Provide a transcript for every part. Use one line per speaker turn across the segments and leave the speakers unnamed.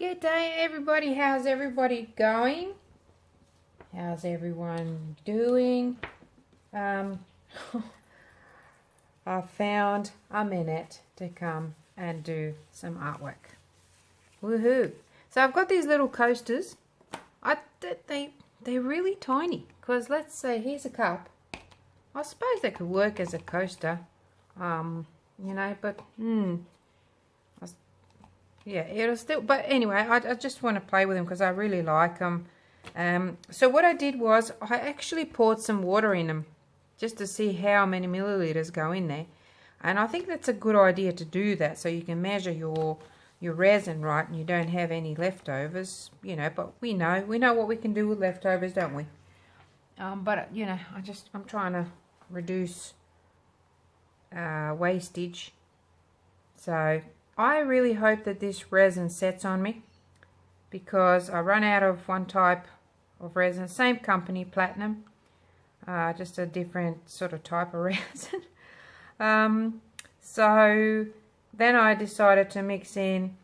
Good day, everybody. How's everybody going? How's everyone doing? I found a minute to come and do some artwork. Woohoo! So I've got these little coasters. They're really tiny. Because let's say here's a cup. I suppose they could work as a coaster. You know, but yeah, it'll still, but anyway, I just want to play with them because I really like them. So what I did was I actually poured some water in them just to see how many milliliters go in there, and I think that's a good idea to do that so you can measure your resin right and you don't have any leftovers, you know. But we know what we can do with leftovers, don't we? But you know, I'm trying to reduce wastage, so I really hope that this resin sets on me, because I run out of one type of resin, same company, platinum, just a different sort of type of resin. So then I decided to mix in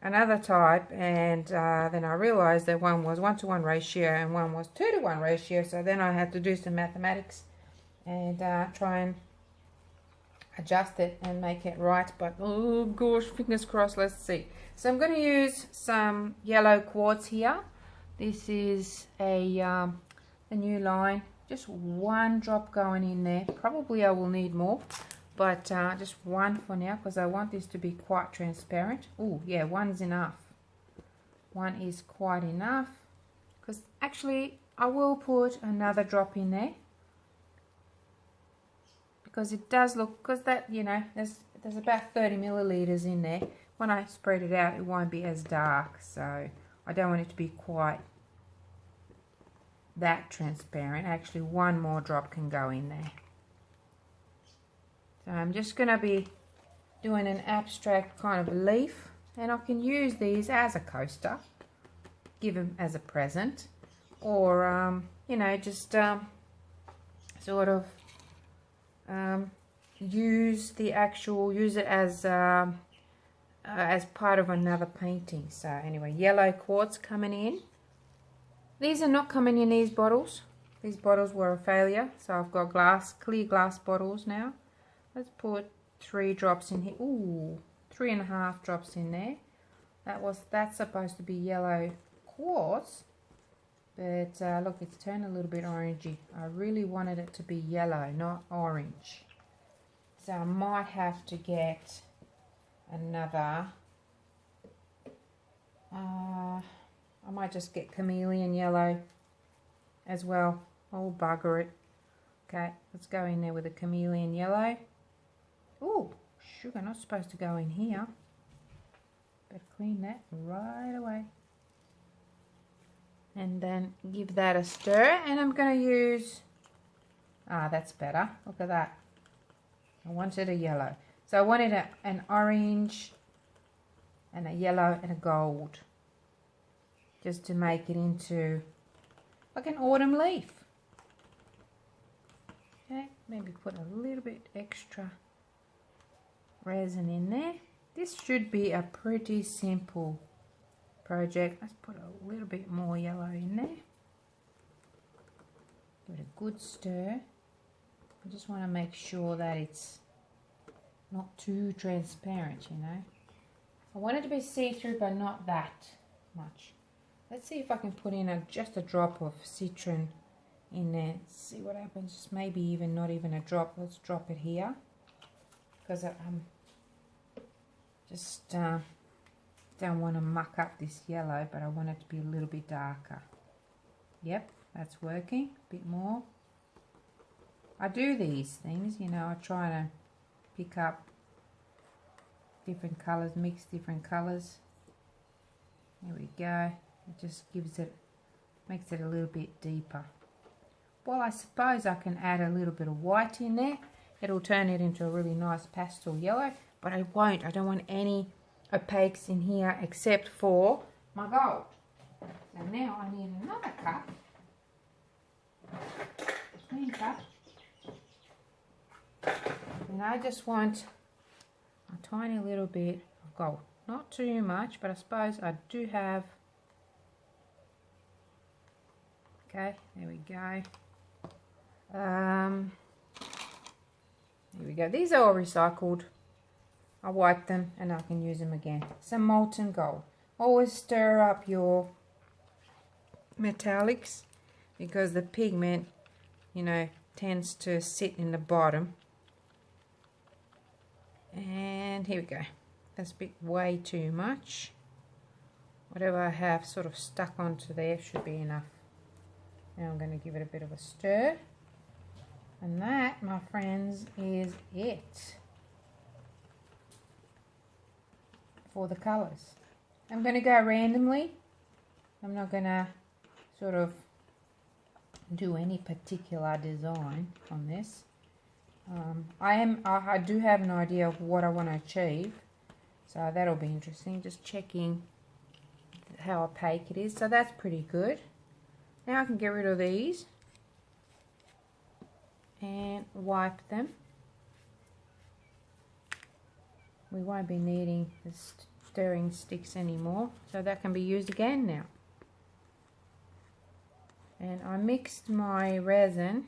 another type, and then I realized that one was 1:1 ratio and one was 2:1 ratio, so then I had to do some mathematics and try and adjust it and make it right. But oh gosh, fingers crossed. Let's see. So I'm going to use some yellow quartz here. This is a new line, just one drop going in there. Probably I will need more, but just one for now because I want this to be quite transparent. Oh yeah, one's enough. One is quite enough, because actually I will put another drop in there, because it does look, because that, you know, there's about 30 milliliters in there. When I spread it out, it won't be as dark, so I don't want it to be quite that transparent. Actually, one more drop can go in there. So I'm just going to be doing an abstract kind of leaf, and I can use these as a coaster, give them as a present, or you know, just sort of use it as part of another painting. So anyway, yellow quartz coming in. These are not coming in these bottles. These bottles were a failure, so I've got clear glass bottles now. Let's put 3 drops in here. Ooh, 3.5 drops in there. That's supposed to be yellow quartz, but look, it's turned a little bit orangey. I really wanted it to be yellow, not orange. So I might have to get another, I might just get chameleon yellow as well. I'll bugger it. Okay, let's go in there with a chameleon yellow. Ooh, sugar, not supposed to go in here. Better clean that right away. And then give that a stir, and I'm going to use, that's better, look at that. I wanted a yellow, so I wanted an orange and a yellow and a gold, just to make it into like an autumn leaf. Okay, maybe put a little bit extra resin in there. This should be a pretty simple project. Let's put a little bit more yellow in there. Give it a good stir. I just want to make sure that it's not too transparent, you know. I want it to be see-through, but not that much. Let's see if I can put in just a drop of citron in there. See what happens. Just maybe even not even a drop. Let's drop it here, because just don't want to muck up this yellow, but I want it to be a little bit darker. Yep, that's working. A bit more. I do these things, you know, I try to pick up different colours, mix different colours. There we go. It just makes it a little bit deeper. Well, I suppose I can add a little bit of white in there. It'll turn it into a really nice pastel yellow, but I won't. I don't want any opaques in here except for my gold. So now I need another cup, a clean cup, and I just want a tiny little bit of gold. not too much, but I suppose I do have. Okay, there we go. There we go. These are all recycled. I wipe them and I can use them again. Some molten gold. Always stir up your metallics because the pigment, you know, tends to sit in the bottom. And here we go. That's a bit way too much. Whatever I have sort of stuck onto there should be enough. Now I'm going to give it a bit of a stir. And that, my friends, is it for the colours. I'm going to go randomly. I'm not going to sort of do any particular design on this. I do have an idea of what I want to achieve, so that'll be interesting. Just checking how opaque it is. So that's pretty good. Now I can get rid of these and wipe them. We won't be needing the stirring sticks anymore, so that can be used again now. And I mixed my resins,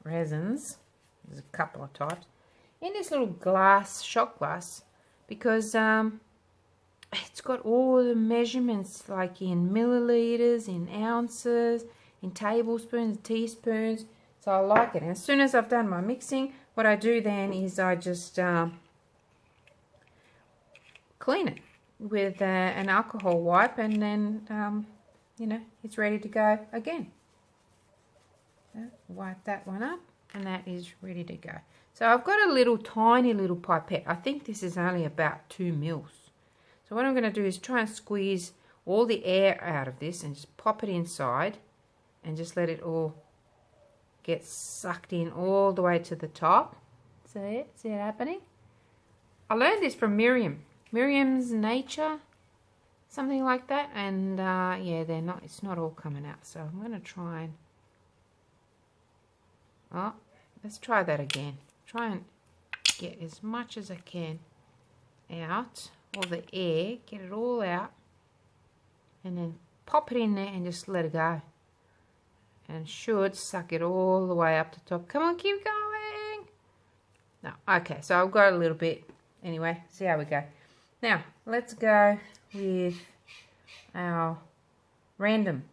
there's a couple of types, in this little glass, shot glass, because it's got all the measurements, like in milliliters, in ounces, in tablespoons, teaspoons, so I like it. And as soon as I've done my mixing, what I do then is I just clean it with an alcohol wipe, and then you know, it's ready to go again. So wipe that one up, and that is ready to go. So I've got a little tiny little pipette. I think this is only about 2 mils. So what I'm going to do is try and squeeze all the air out of this and just pop it inside and just let it all get sucked in all the way to the top. See it? See it happening? I learned this from Miriam's Nature, something like that, and yeah, it's not all coming out, so I'm going to try and let's try that again. Try and get as much as I can out, all the air, get it all out, and then pop it in there and just let it go, and should suck it all the way up the top. Come on, keep going. No, okay, so I've got a little bit. Anyway, see how we go. Now let's go with our random.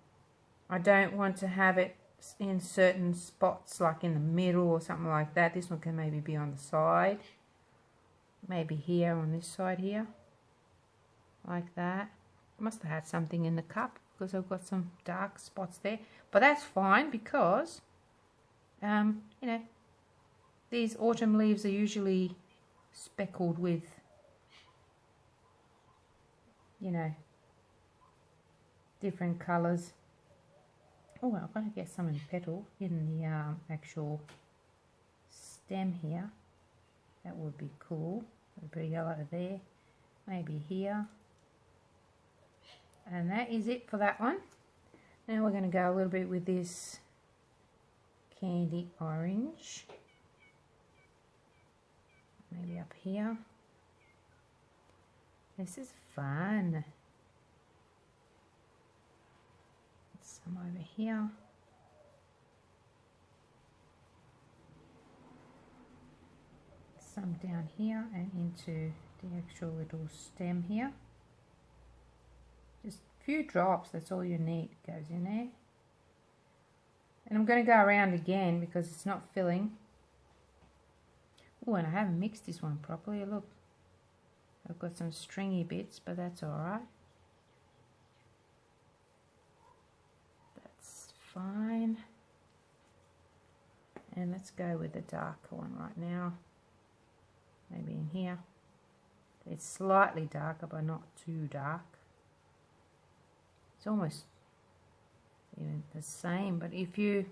I don't want to have it in certain spots, like in the middle or something like that. This one can maybe be on the side, maybe here on this side here, like that. I must have had something in the cup because I've got some dark spots there, but that's fine because you know, these autumn leaves are usually speckled with, you know, different colours. Oh, I've got to get some in petal in the actual stem here. That would be cool. A bit of yellow there, maybe here. And that is it for that one. Now we're going to go a little bit with this candy orange. Maybe up here. This is fun. Some over here. Some down here and into the actual little stem here. Just a few drops, that's all you need, goes in there. And I'm going to go around again because it's not filling. Oh, and I haven't mixed this one properly. Look, I've got some stringy bits, but that's alright. That's fine. And let's go with the darker one right now. Maybe in here. It's slightly darker, but not too dark. It's almost even the same, but if you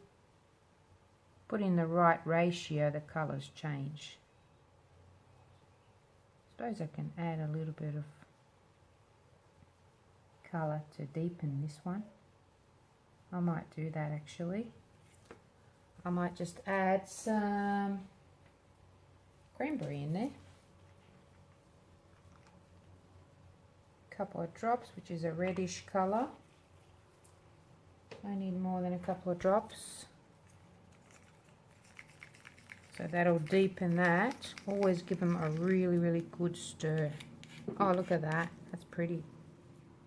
put in the right ratio, the colours change. I suppose I can add a little bit of colour to deepen this one. I might do that actually. I might just add some cranberry in there. couple of drops, which is a reddish color. I need more than a couple of drops. So that'll deepen that. Always give them a really, really good stir. Oh, look at that. That's pretty.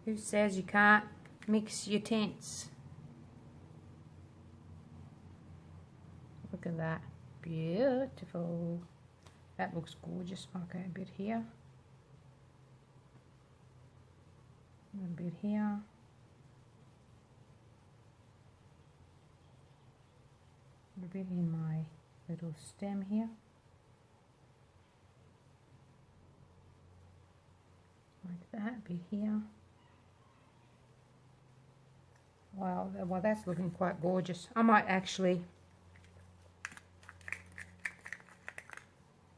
Who says you can't mix your tints? Look at that. Beautiful. That looks gorgeous. Okay, a bit here. A bit here. A bit in my little stem here. Like that, a bit here. Wow, well that's looking quite gorgeous. I might actually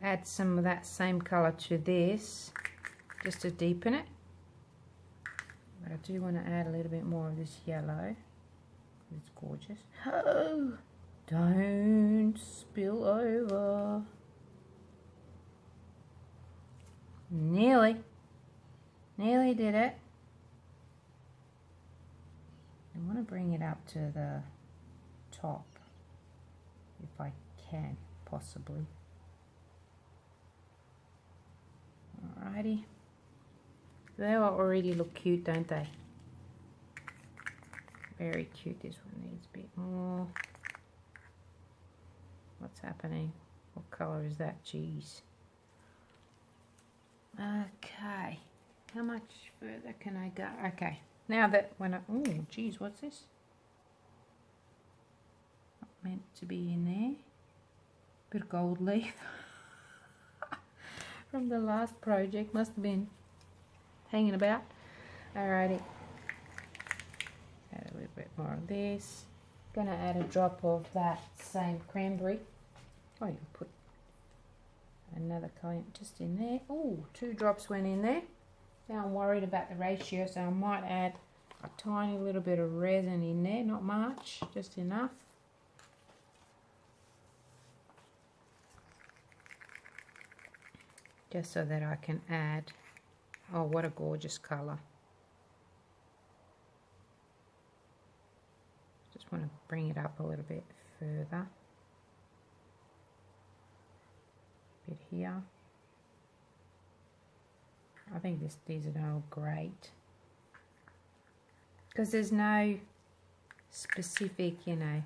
add some of that same color to this just to deepen it. But I do want to add a little bit more of this yellow. It's gorgeous. Oh, don't spill over. Nearly did it. I want to bring it up to the top if I can, possibly. Alrighty. They already look cute, don't they? Very cute. This one needs a bit more. What's happening? What color is that? Jeez. Okay. How much further can I go? Okay. Now that when I... Oh, geez, what's this? Not meant to be in there. Bit of gold leaf. From the last project. Must have been hanging about. Alrighty. Add a little bit more of this. Gonna add a drop of that same cranberry. Oh, you put another colour just in there. Oh, 2 drops went in there. Now I'm worried about the ratio, so I might add a tiny little bit of resin in there. Not much, just enough. Just so that I can add. Oh, what a gorgeous colour. Just want to bring it up a little bit further. A bit here. I think these are all great. Because there's no specific, you know,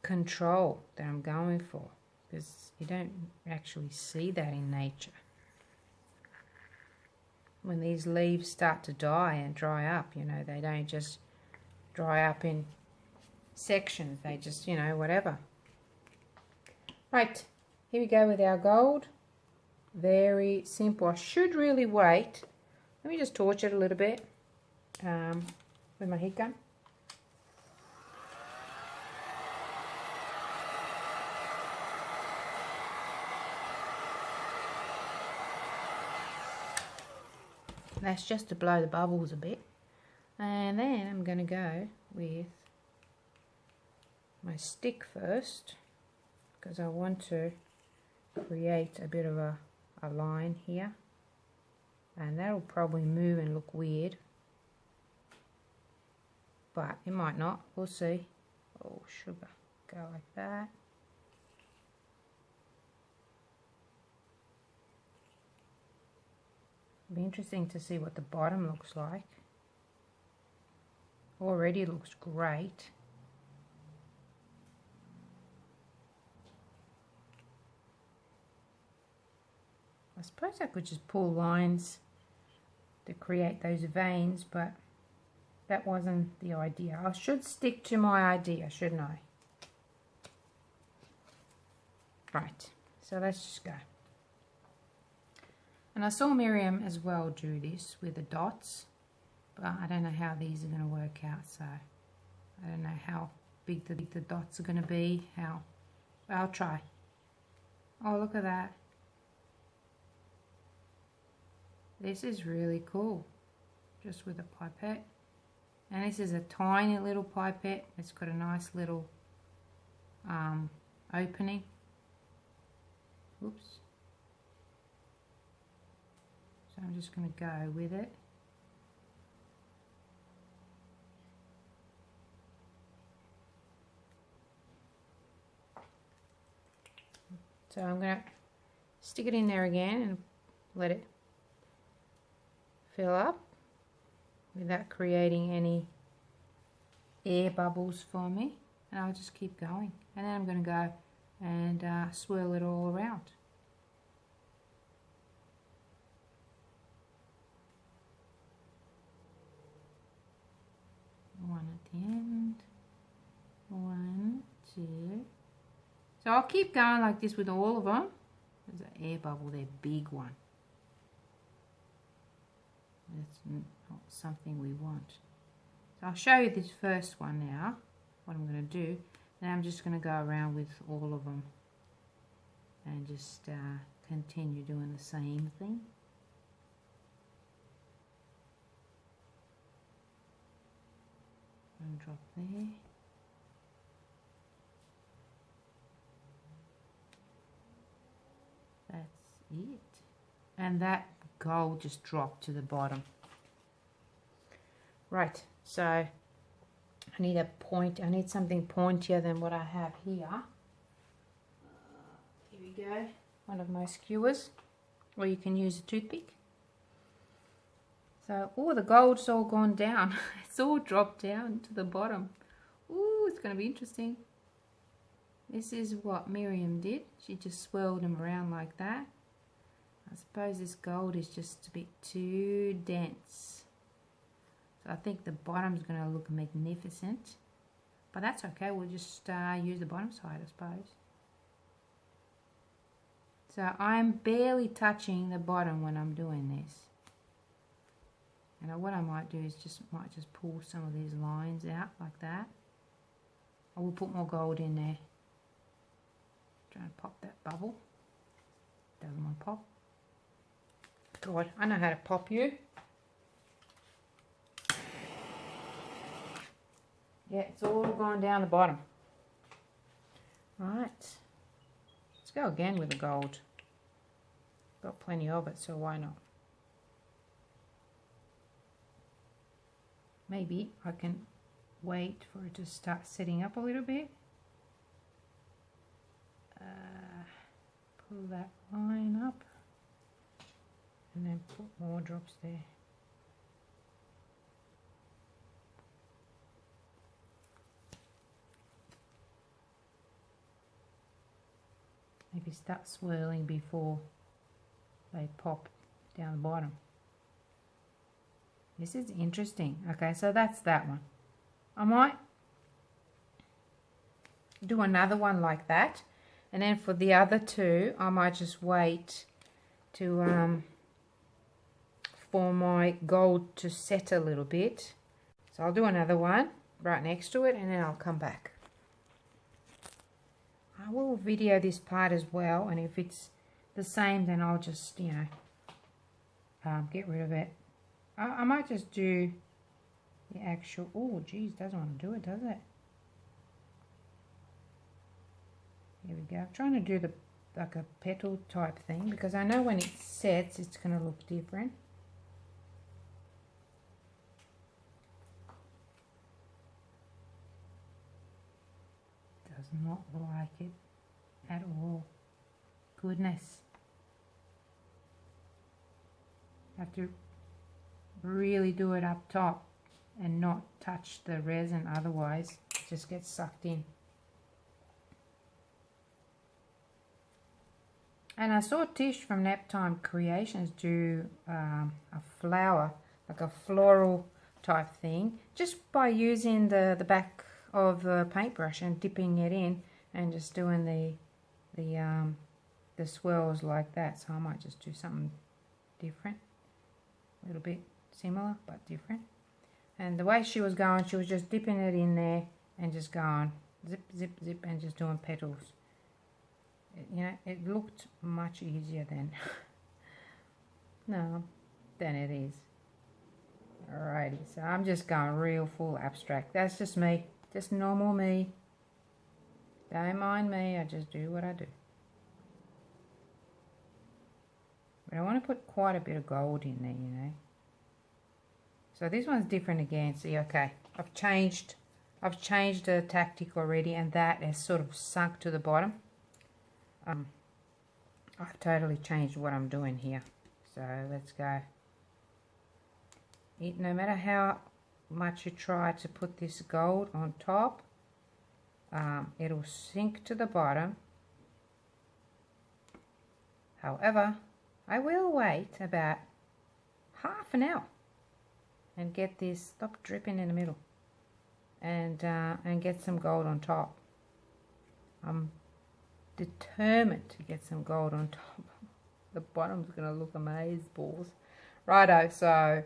control that I'm going for. Because you don't actually see that in nature. When these leaves start to die and dry up, you know, they don't just dry up in sections. They just, you know, whatever. Right, here we go with our gold. Very simple. I should really wait. Let me just torch it a little bit with my heat gun. That's just to blow the bubbles a bit. And then I'm going to go with my stick first, because I want to create a bit of a line here, and that'll probably move and look weird, but it might not. We'll see. Oh, sugar. Go like that. It'll be interesting to see what the bottom looks like. Already looks great. I suppose I could just pull lines to create those veins, but that wasn't the idea. I should stick to my idea, shouldn't I? Right, so let's just go. And I saw Miriam as well do this with the dots, but I don't know how these are going to work out, so I don't know how big the dots are going to be, but I'll try. Oh, look at that. This is really cool, just with a pipette. And this is a tiny little pipette. It's got a nice little opening. Oops. So I'm just going to go with it. So I'm going to stick it in there again and let it fill up without creating any air bubbles for me, and I'll just keep going, and then I'm going to go and swirl it all around. One at the end, 1, 2. So I'll keep going like this with all of them. There's an air bubble there, big one. That's not something we want. So I'll show you this first one now, what I'm going to do. Then I'm just going to go around with all of them and just continue doing the same thing. One drop there. That's it. And that gold just dropped to the bottom. Right, so I need a point. I need something pointier than what I have here. Here we go. One of my skewers, or you can use a toothpick. So, oh, the gold's all gone down. It's all dropped down to the bottom. Ooh, it's going to be interesting. This is what Miriam did. She just swirled them around like that. I suppose this gold is just a bit too dense. So I think the bottom's going to look magnificent. But that's okay. We'll just use the bottom side, I suppose. So I'm barely touching the bottom when I'm doing this. And what I might do is just pull some of these lines out like that. I will put more gold in there. Try and pop that bubble. Doesn't want to pop. God, I know how to pop you. Yeah, it's all gone down the bottom. Right. Let's go again with the gold. Got plenty of it, so why not? Maybe I can wait for it to start setting up a little bit. Pull that line up and then put more drops there. Maybe start swirling before they pop down the bottom. This is interesting. Okay, so that's that one. I might do another one like that, and then for the other two I might just wait to for my gold to set a little bit. So I'll do another one right next to it, and then I'll come back. I will video this part as well, and if it's the same then I'll just, you know, get rid of it. I might just do the actual, oh geez, doesn't want to do it, does it? Here we go. I'm trying to do the like a petal type thing, because I know when it sets it's going to look different. Does not like it at all. Goodness. I have to really do it up top and not touch the resin, otherwise it just gets sucked in. And I saw Tish from Naptime Creations do a flower, like a floral type thing, just by using the back of the paintbrush and dipping it in and just doing the swirls like that. So I might just do something different, a little bit similar but different. And the way she was going, she was just dipping it in there and just going zip zip zip and just doing petals. You know, it looked much easier than than it is. Alrighty, so I'm just going real full abstract. That's just me, just normal me. Don't mind me, I just do what I do. But I want to put quite a bit of gold in there, you know. So this one's different again. See, okay, I've changed the tactic already, and that has sort of sunk to the bottom. I've totally changed what I'm doing here. So let's go. No matter how much you try to put this gold on top, it'll sink to the bottom. However, I will wait about half an hour and get this, stop dripping in the middle, and get some gold on top. I'm determined to get some gold on top. The bottom's going to look amazeballs. Righto, so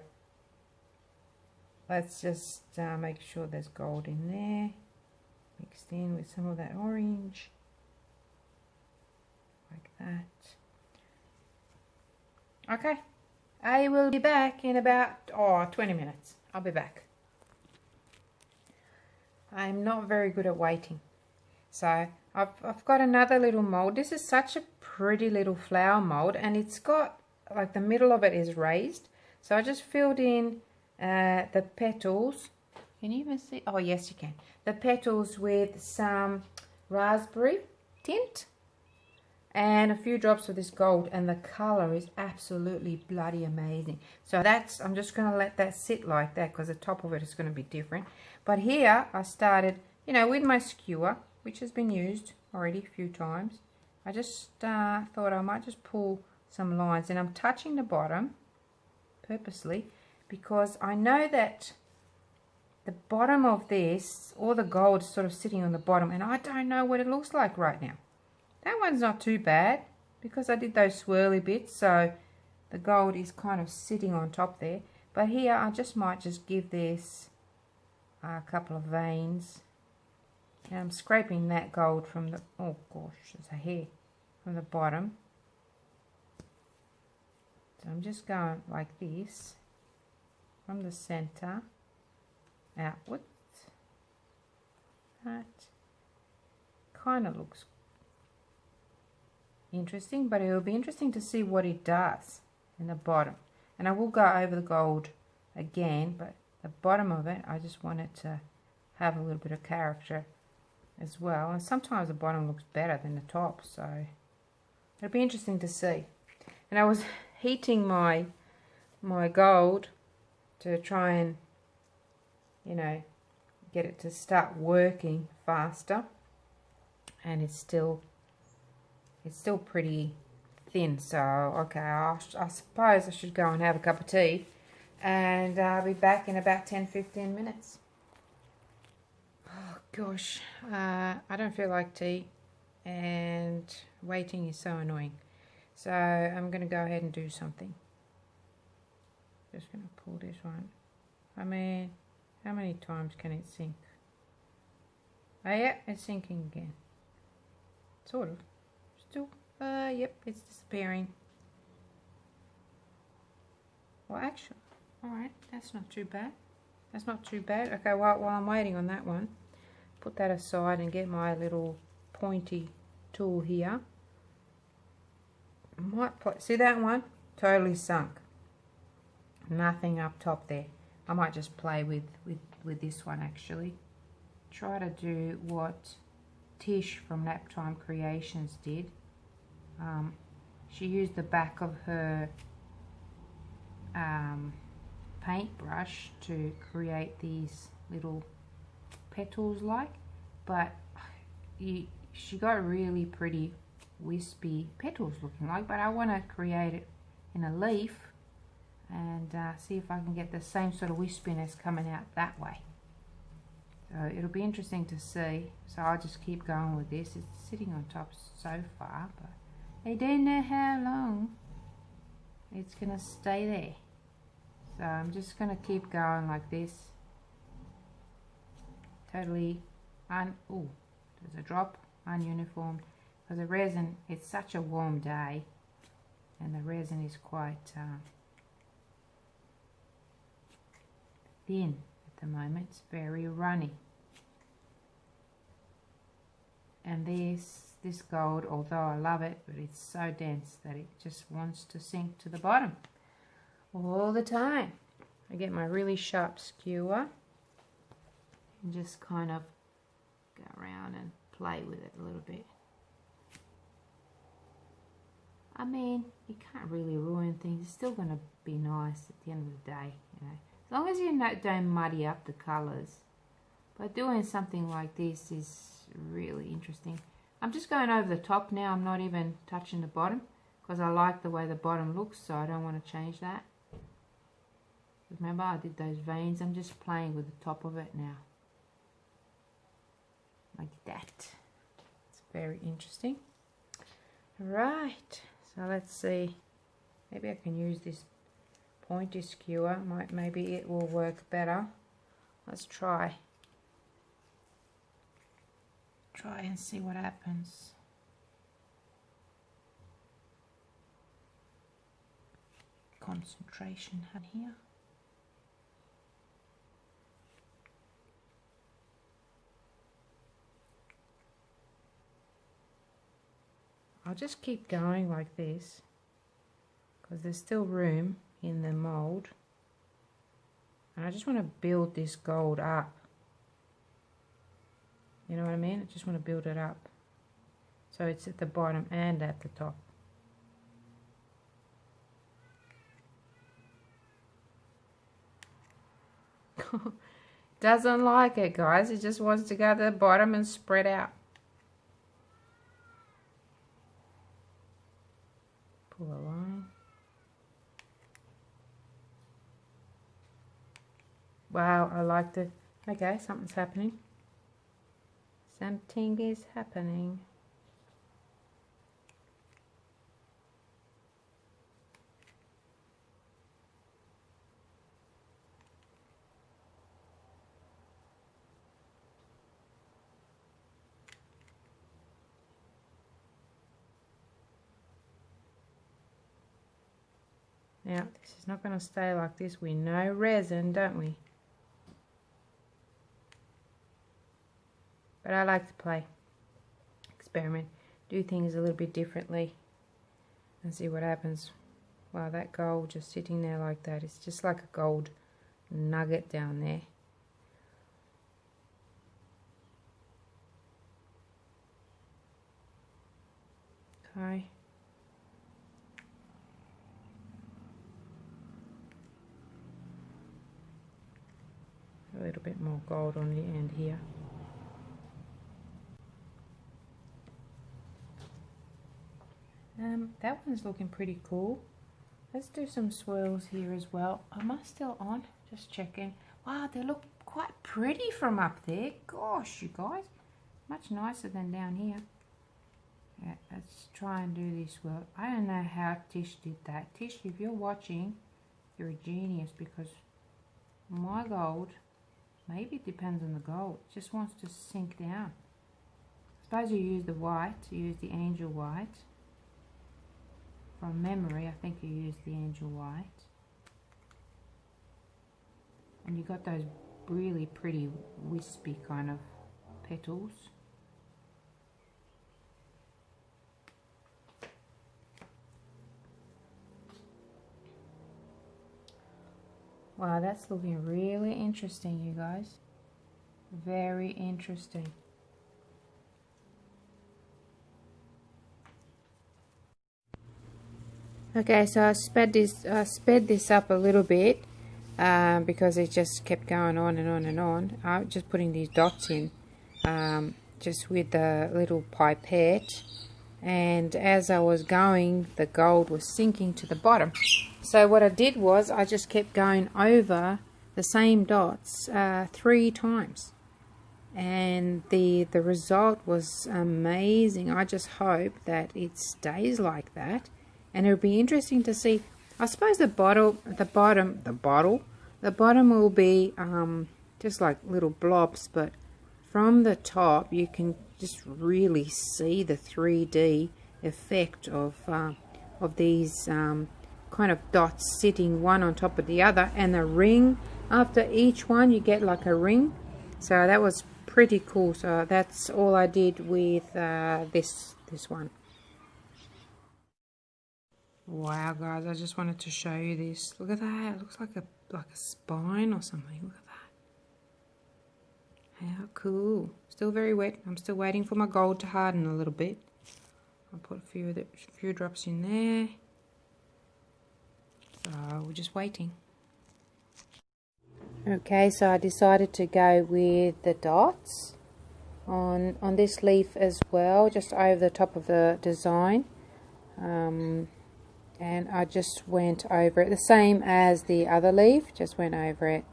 let's just make sure there's gold in there, mixed in with some of that orange, like that. Okay, I will be back in about 20 minutes. I'll be back. I'm not very good at waiting. So I've got another little mold. This is such a pretty little flower mold, and it's got, like, the middle of it is raised. So I just filled in the petals. Can you even see? Oh, yes, you can. The petals with some raspberry tint and a few drops of this gold, and the color is absolutely bloody amazing. So that's, I'm just going to let that sit like that because the top of it is going to be different. But here I started, you know, with my skewer, which has been used already a few times. I just thought I might just pull some lines, and I'm touching the bottom purposely because I know that the bottom of this, all the gold is sort of sitting on the bottom, and I don't know what it looks like right now. That one's not too bad because I did those swirly bits, so the gold is kind of sitting on top there. But here I might just give this a couple of veins. And I'm scraping that gold from the, oh gosh, there's a hair, from the bottom. So I'm just going like this from the center outwards. That kind of looks interesting, but it will be interesting to see what it does in the bottom. And I will go over the gold again, but the bottom of it, I just want it to have a little bit of character as well. And sometimes the bottom looks better than the top, so it'll be interesting to see. And I was heating my gold to try and, you know, get it to start working faster, and it's still pretty thin. So okay, I suppose I should go and have a cup of tea, and I'll be back in about 10-15 minutes. Oh gosh, I don't feel like tea, and waiting is so annoying. So I'm going to go ahead and do something. Just going to pull this one. I mean, how many times can it sink? Oh yeah, it's sinking again. Sort of. Still, yep, it's disappearing. Well, actually, alright, that's not too bad. That's not too bad. Okay, while I'm waiting on that one, put that aside and get my little pointy tool here. See that one? Totally sunk. Nothing up top there. I might just play with this one actually. Try to do what Tish from Naptime Creations did. She used the back of her paintbrush to create these little petals like, but she got really pretty wispy petals looking like, but I want to create it in a leaf and see if I can get the same sort of wispiness coming out that way. So it'll be interesting to see. So I'll just keep going with this. It's sitting on top so far, but I don't know how long it's gonna stay there. So I'm just gonna keep going like this. Totally oh, there's a drop, ununiform. Because the resin, it's such a warm day, and the resin is quite thin at the moment. It's very runny. And this gold, although I love it, but it's so dense that it just wants to sink to the bottom all the time. I get my really sharp skewer and just kind of go around and play with it a little bit. I mean, you can't really ruin things. It's still going to be nice at the end of the day, you know. As long as you don't muddy up the colours. But doing something like this is really interesting. I'm just going over the top now. I'm not even touching the bottom because I like the way the bottom looks, so I don't want to change that. Remember, I did those veins. I'm just playing with the top of it now. Like that. It's very interesting. Right, so let's see. Maybe I can use this pointy skewer. Maybe it will work better. Let's try. Try and see what happens. Concentration here. I'll just keep going like this because there's still room in the mold, and I just want to build this gold up. You know what I mean? I just want to build it up so it's at the bottom and at the top. Doesn't like it, guys. It just wants to go to the bottom and spread out. Pull a line. Wow, I liked it. Okay, something's happening. Something is happening. Now, this is not going to stay like this. We know resin, don't we? But I like to play, experiment, do things a little bit differently and see what happens. Wow, that gold just sitting there like that. It's just like a gold nugget down there. Okay. A little bit more gold on the end here. That one's looking pretty cool. Let's do some swirls here as well. Am I still on? Just checking. Wow, they look quite pretty from up there. Gosh, you guys. Much nicer than down here. Yeah, let's try and do this swirl. I don't know how Tish did that. Tish, if you're watching, you're a genius, because my gold, maybe it depends on the gold, it just wants to sink down. I suppose you use the white, you use the angel white. From memory, I think you use the angel white. And you got those really pretty wispy kind of petals. Wow, that's looking really interesting, you guys. Very interesting. Okay, so I sped this up a little bit because it just kept going on and on and on. I'm just putting these dots in just with the little pipette, and as I was going, the gold was sinking to the bottom. So what I did was I just kept going over the same dots 3 times, and the result was amazing. I just hope that it stays like that. And it'll be interesting to see. I suppose the bottom will be just like little blobs, but from the top you can just really see the 3D effect of these kind of dots sitting one on top of the other, and the ring after each one you get like a ring. So that was pretty cool. So that's all I did with this one. Wow, guys, I just wanted to show you this. Look at that. It looks like a spine or something. Look at that. How cool. Still very wet. I'm still waiting for my gold to harden a little bit. I'll put a few drops in there. So we're just waiting. Okay, so I decided to go with the dots on this leaf as well, just over the top of the design. And I just went over it the same as the other leaf, just went over it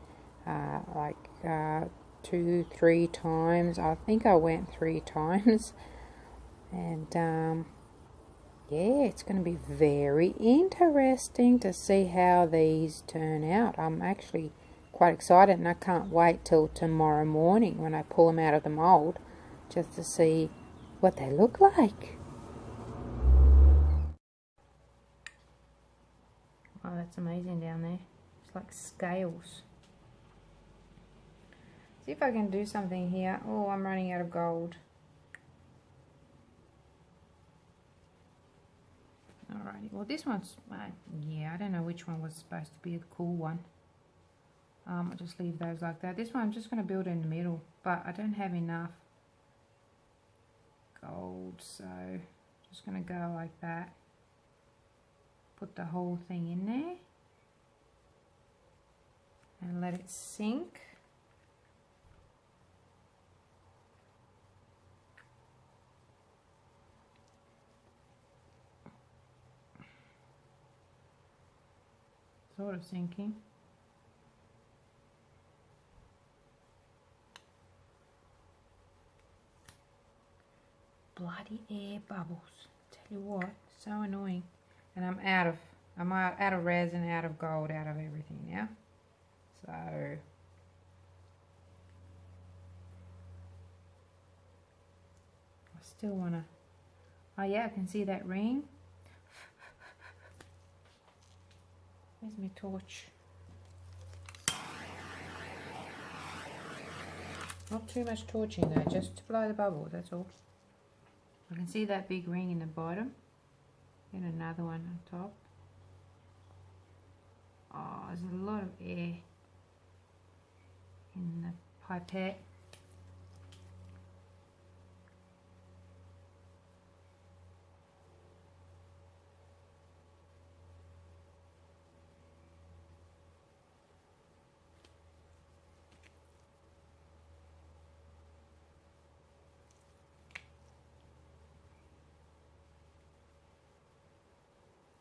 like 2-3 times. I think I went 3 times. And yeah, it's going to be very interesting to see how these turn out. I'm actually quite excited, and I can't wait till tomorrow morning when I pull them out of the mold just to see what they look like. Oh, that's amazing down there. It's like scales. See if I can do something here. Oh, I'm running out of gold. Alrighty, well this one's, yeah, I don't know which one was supposed to be the cool one. I'll just leave those like that. This one I'm just going to build in the middle, but I don't have enough gold, so just going to go like that. Put the whole thing in there and let it sink. Sort of sinking. Bloody air bubbles. Tell you what, so annoying. And I'm out of resin, out of gold, out of everything now. So I still wanna. Oh yeah, I can see that ring. Where's my torch? Not too much torching though, just to blow the bubbles, that's all. I can see that big ring in the bottom. And another one on top. Oh, there's a lot of air in the pipette.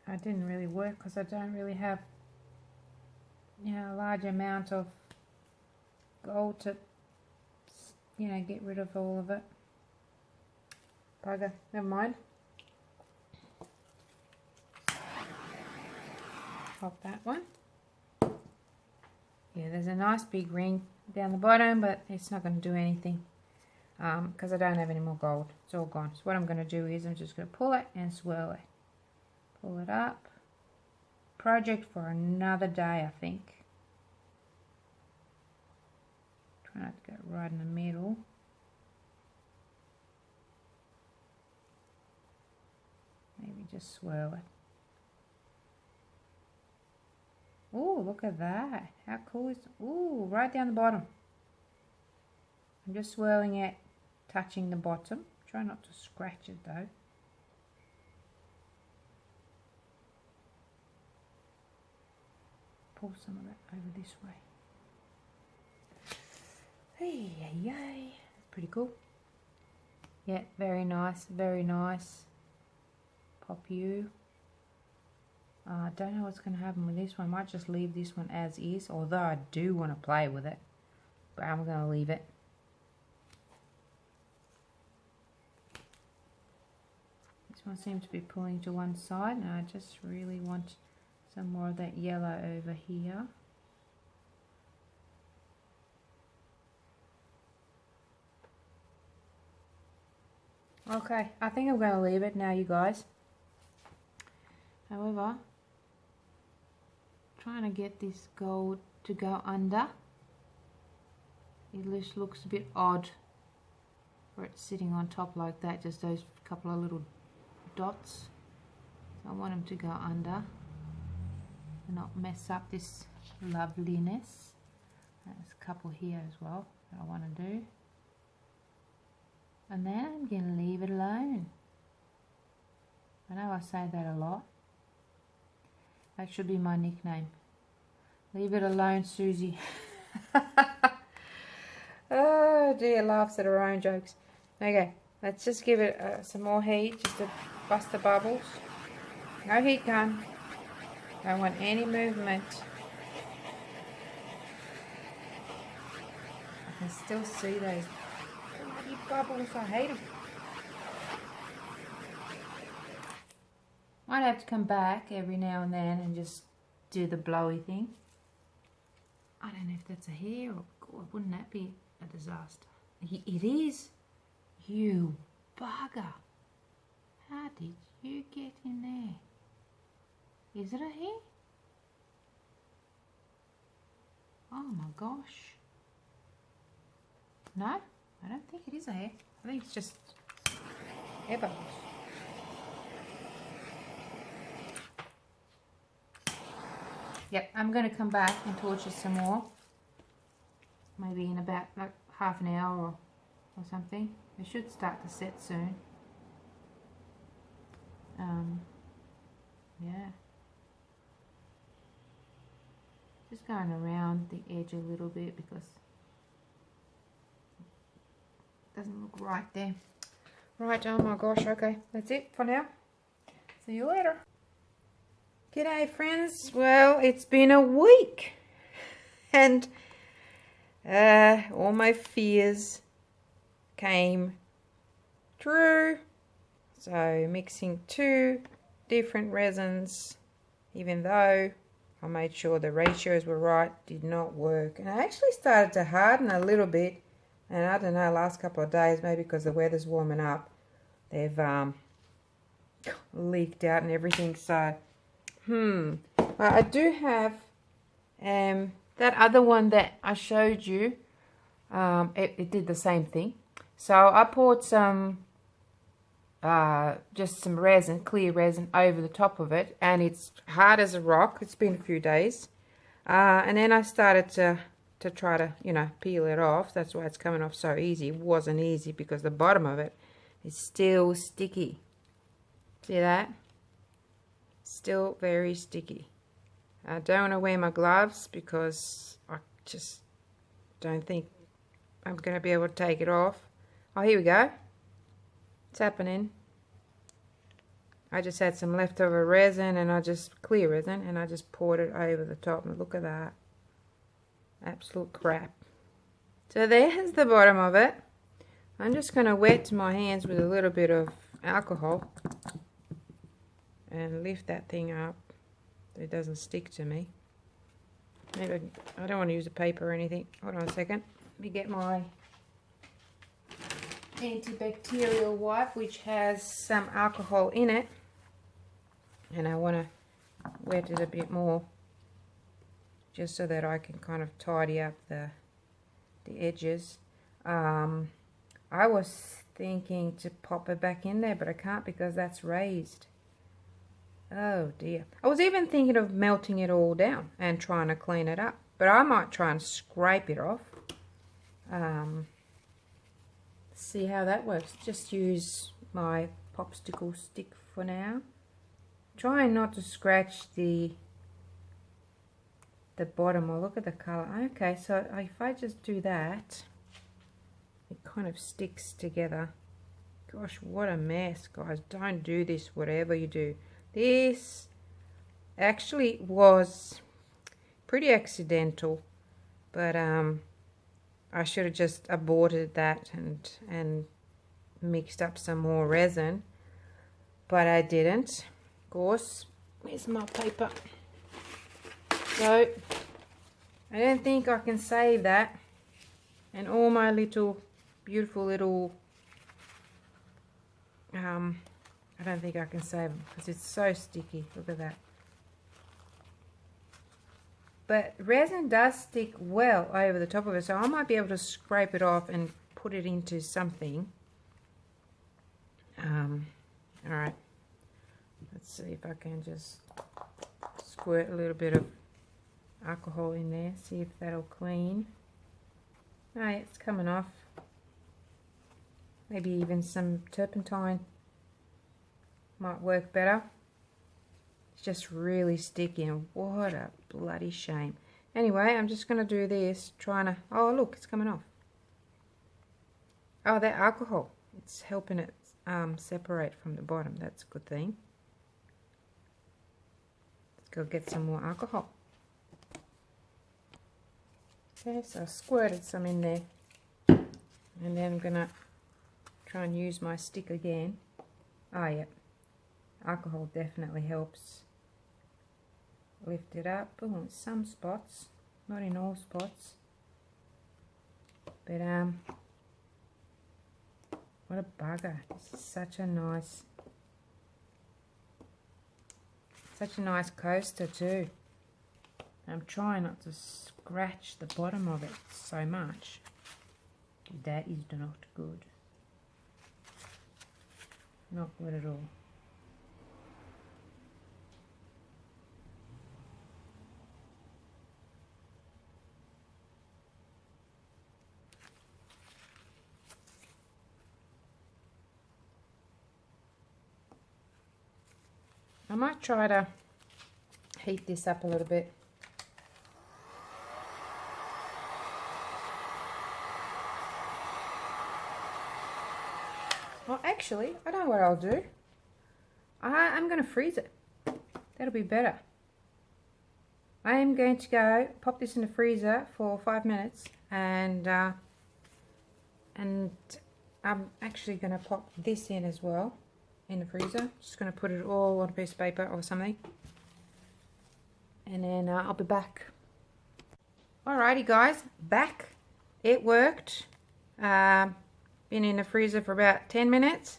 It didn't really work because I don't really have, you know, a large amount of gold to, you know, get rid of all of it. Bugger, never mind. Pop that one. Yeah, there's a nice big ring down the bottom, but it's not going to do anything because I don't have any more gold. It's all gone. So what I'm going to do is I'm just going to pull it and swirl it. Pull it up. Project for another day, I think. Try not to get right in the middle. Maybe just swirl it. Oh, look at that. How cool is it? Oh, right down the bottom. I'm just swirling it, touching the bottom. Try not to scratch it though. Pull some of that over this way. Hey, yay. Pretty cool. Yeah, very nice, very nice. Pop you. Don't know what's going to happen with this one. Might just leave this one as is, although I do want to play with it, but I'm going to leave it. This one seems to be pulling to one side, and I just really want some more of that yellow over here. Okay, I think I'm going to leave it now, you guys. However, trying to get this gold to go under. It just looks a bit odd for it sitting on top like that, just those couple of little dots. So I want them to go under and not mess up this loveliness. There's a couple here as well that I want to do. And then I'm going to leave it alone. I know I say that a lot. That should be my nickname. Leave it alone, Susie. Oh dear, laughs at her own jokes. Okay, let's just give it some more heat just to bust the bubbles. No heat gun. Don't want any movement. I can still see those bloody bubbles. I hate them. Might have to come back every now and then and just do the blowy thing. I don't know if that's a hair or God, wouldn't that be a disaster? It is. You bugger. How did you get in there? Is it a hair? Oh my gosh. No, I don't think it is a hair. I think it's just hair bubbles. Yep, I'm going to come back and torch it some more. Maybe in about like half an hour or something. It should start to set soon. Yeah. Just going around the edge a little bit because it doesn't look right there. Right, oh my gosh, okay, that's it for now. See you later. G'day friends, well it's been a week and all my fears came true. So mixing 2 different resins, even though I made sure the ratios were right, did not work. And I actually started to harden a little bit, and I don't know, last couple of days, maybe because the weather's warming up, they've leaked out and everything. So I do have that other one that I showed you. It did the same thing. So I poured some just some resin, clear resin, over the top of it, and it's hard as a rock. It's been a few days, and then I started to try to, you know, peel it off. That's why it's coming off so easy. It wasn't easy because the bottom of it is still sticky. See that? Still very sticky. I don't want to wear my gloves because I just don't think I'm going to be able to take it off. Oh, here we go. It's happening. I just had some leftover resin and clear resin, and I just poured it over the top, and look at that. Absolute crap. So there's the bottom of it. I'm just going to wet my hands with a little bit of alcohol and lift that thing up so it doesn't stick to me. Maybe I don't want to use a paper or anything. Hold on a second. Let me get my antibacterial wipe, which has some alcohol in it, and I want to wet it a bit more just so that I can kind of tidy up the edges. I was thinking to pop it back in there, but I can't because that's raised. Oh dear. I was even thinking of melting it all down and trying to clean it up, but I might try and scrape it off. See how that works. Just use my popsicle stick for now. Trying not to scratch the bottom. Oh, look at the color. Okay, so if I just do that, it kind of sticks together. Gosh, what a mess, guys. Don't do this, whatever you do. This actually was pretty accidental, but I should have just aborted that and mixed up some more resin, but I didn't. Of course, where's my paper? So I don't think I can save that, and all my little beautiful little I don't think I can save them because it's so sticky. Look at that. But resin does stick well over the top of it, so I might be able to scrape it off and put it into something. Alright, let's see if I can just squirt a little bit of alcohol in there, see if that'll clean. Oh, it's coming off. Maybe even some turpentine might work better. It's just really sticky, and what a bloody shame. Anyway, I'm just going to do this, trying to, oh look, it's coming off. Oh, that alcohol, it's helping it separate from the bottom. That's a good thing. Let's go get some more alcohol. Okay, so I squirted some in there, and then I'm going to try and use my stick again. Oh yeah, alcohol definitely helps lift it up. Oh, in some spots, not in all spots, but what a bugger. This is such a nice coaster too. I'm trying not to scratch the bottom of it so much. That is not good. Not good at all. I might try to heat this up a little bit. Well, actually, I know what I'll do. I'm going to freeze it. That'll be better. I am going to go pop this in the freezer for 5 minutes, and I'm actually going to pop this in as well in the freezer. Just going to put it all on a piece of paper or something, and then I'll be back. Alrighty guys, back. It worked. Been in the freezer for about 10 minutes,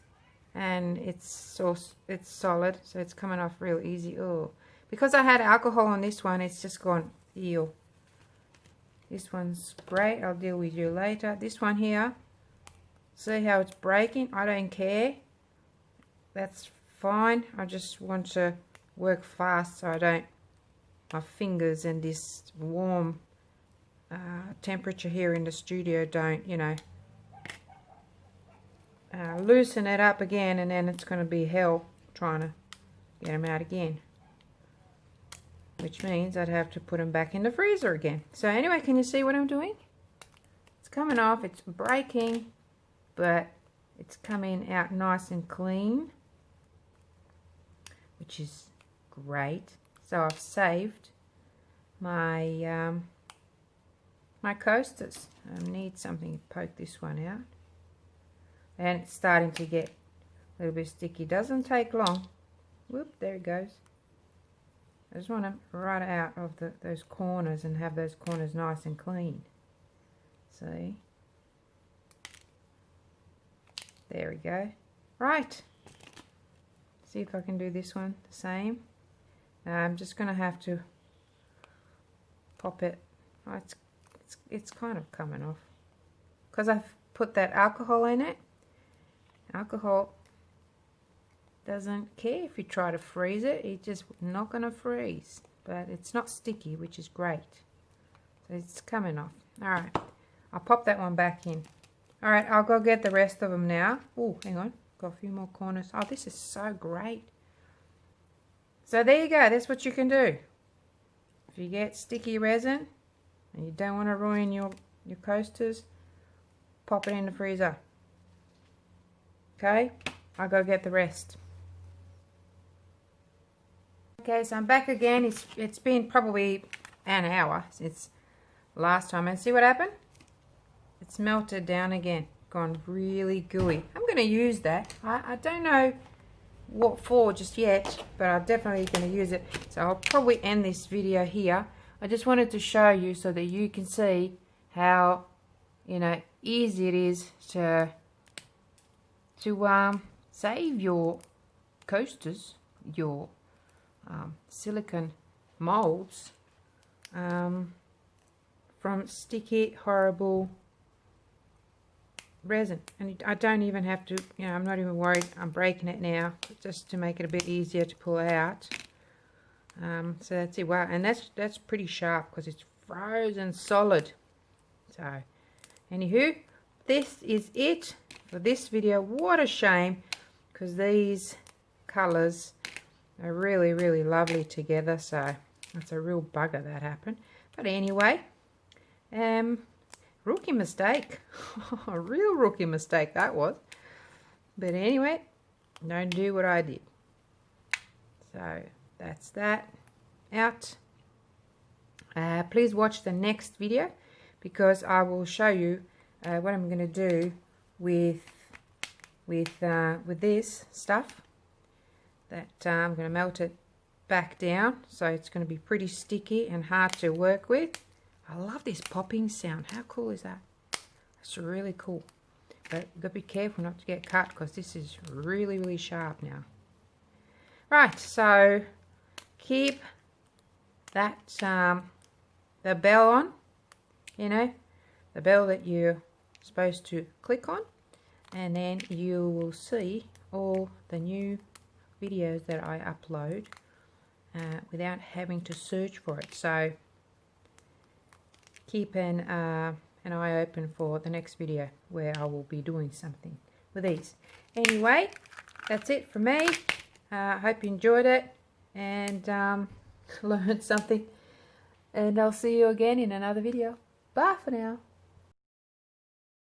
and it's solid, so it's coming off real easy. Oh, because I had alcohol on this one, it's just gone ew. This one's great. I'll deal with you later. This one here, see how it's breaking? I don't care. That's fine. I just want to work fast so I don't, my fingers and this warm temperature here in the studio don't, you know, loosen it up again, and then it's going to be hell trying to get them out again, which means I'd have to put them back in the freezer again. So anyway, can you see what I'm doing? It's coming off, it's breaking, but it's coming out nice and clean, which is great. So I've saved my my coasters. I need something to poke this one out, and it's starting to get a little bit sticky. Doesn't take long. Whoop, there it goes. I just want to run out of those corners and have those corners nice and clean. See? There we go. Right. See if I can do this one the same. I'm just going to have to pop it. Oh, it's kind of coming off because I've put that alcohol in it. Alcohol doesn't care if you try to freeze it. It's just not going to freeze, but it's not sticky, which is great. So it's coming off. Alright, I'll pop that one back in. Alright, I'll go get the rest of them now. Oh, hang on, got a few more corners. Oh, this is so great. So there you go, that's what you can do. If you get sticky resin and you don't want to ruin your coasters, pop it in the freezer. Okay, I'll go get the rest. Okay, so I'm back again. It's been probably an hour since last time, and see what happened? It's melted down again, gone really gooey. I'm going to use that. I don't know what for just yet, but I'm definitely going to use it. So I'll probably end this video here. I just wanted to show you so that you can see how, you know, easy it is to save your coasters, your silicone molds from sticky, horrible resin. And I don't even have to, you know, I'm not even worried. I'm breaking it now just to make it a bit easier to pull out. So that's it. Wow, and that's pretty sharp because it's frozen solid. So anywho, this is it for this video. What a shame, because these colours are really, really lovely together. So it's a real bugger that happened. But anyway, rookie mistake. A real rookie mistake that was. But anyway, don't do what I did. So that's that out. Please watch the next video, because I will show you what I'm going to do with this stuff. That I'm going to melt it back down, so it's going to be pretty sticky and hard to work with. I love this popping sound. How cool is that? It's really cool. But you've got to be careful not to get cut, because this is really, really sharp now. Right, so keep that the bell on, you know, the bell that you're supposed to click on, and then you will see all the new videos that I upload without having to search for it. So keep an eye open for the next video where I will be doing something with these. Anyway, that's it from me. I hope you enjoyed it and learned something, and I'll see you again in another video. Bye for now.